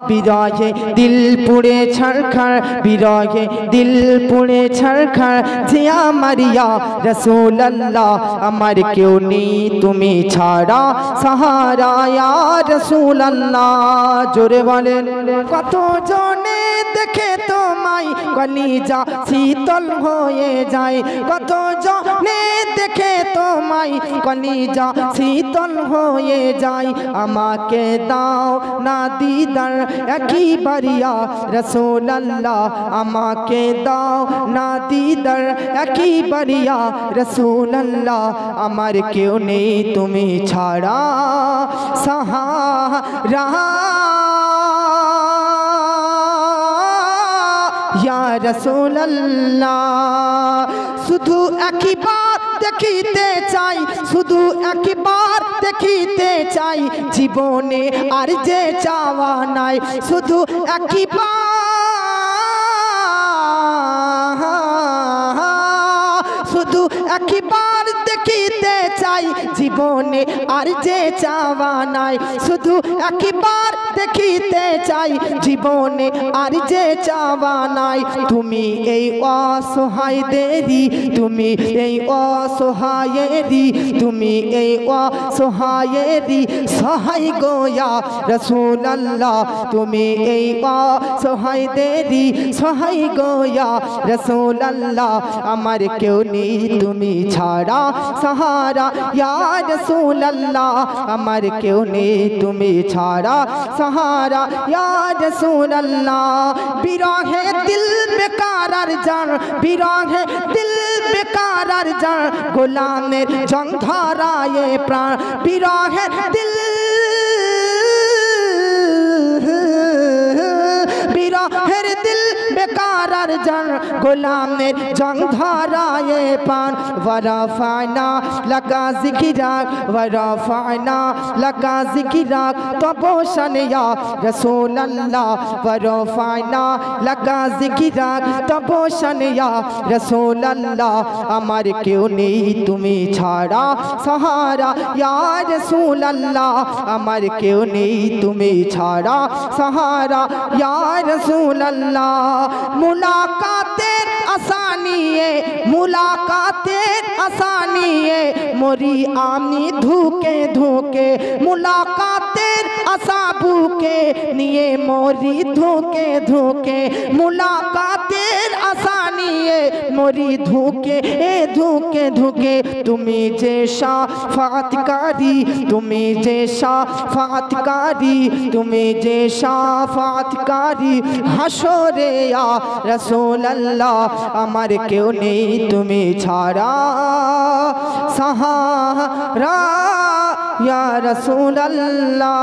বিরহে দিল পুড়ে ছারখার বিরহে দিল পুড়ে ছারখার জিয়া মারিয়া রাসূলুল্লাহ আমার কেউ নেই তুমি ছাড়া সাহারা ইয়া রাসূলুল্লাহ জোরে বলেন কত জনে দেখে তোমায় কলিজা শীতল হয়ে যায় কত জনে দেখে তোমায় কলিজা শীতল হয়ে যায় আমাকে দাও না দিদার একবার ইয়া রাসূলুল্লাহ আমাকে দাও না দিদার একবার ইয়া রাসূলুল্লাহ আমার কেউ নেই তুমি ছাড়া সাহারা ইয়া রাসূলুল্লাহ শুধু একবার দেখিতে চাই শুধু একবার দেখিতে চাই জীবনে আর যে চাওয়া নাই শুধু একবার দেখিতে চাই জীবনে আর যে চাওয়া নাই শুধু একবার দেখিতে চাই জীবনে আর যে চাওয়া নাই তুমি এই অসহায়দেরই তুমি এই অসহায়েরই তুমি এই অসহায়েরই সহায় গো ইয়া রাসূলুল্লাহ তুমি এই অসহায়দেরই সহায় গো ইয়া রাসূলুল্লাহ আমার কেউ নেই তুমি ছাড়া সাহারা ইয়া রাসূলুল্লাহ আমার কেউ নেই তুমি ছাড়া সাহারা ইয়া রাসূলুল্লাহ বিরহে দিল বেকারার জান বিরহে দিল বেকারার জান গোলামের জং ধরায়ে প্রাণ বিরহে দিল বিরহের দিল বেকারার জান গোলামের জং ধরায়ে পান ওয়ারাফানা লাকা যিকরাক ওয়ারাফানা লাকা যিকরাক তবশান ইয়া রাসূলুল্লাহ ওয়ারাফানা লাকা যিকরাক তবশান ইয়া রাসূলুল্লাহ আমার কেউ নেই তুমি ছাড়া সাহারা ইয়া রাসূলুল্লাহ আমার কেউ নেই তুমি ছাড়া সাহারা ইয়া রাসূলুল্লাহ মুলাকাতের আসানিয়ে মুলাকাতের আসানিয়ে মরি আমি ধুকে ধুকে মুলাকাতের আসাবুকে নিয়ে মরি ধুকে ধুকে মুলাকাতের আসানিয়ে মরি ধুকে ধুকে ধুকে তুমি যে শাফাতকারী তুমি যে শাফাতকারী তুমি যে শাফাতকারী হাসরে ইয়া রাসূলুল্লাহ আমার কেউ নেই তুমি ছাড়া সাহারা ইয়া রাসূলুল্লাহ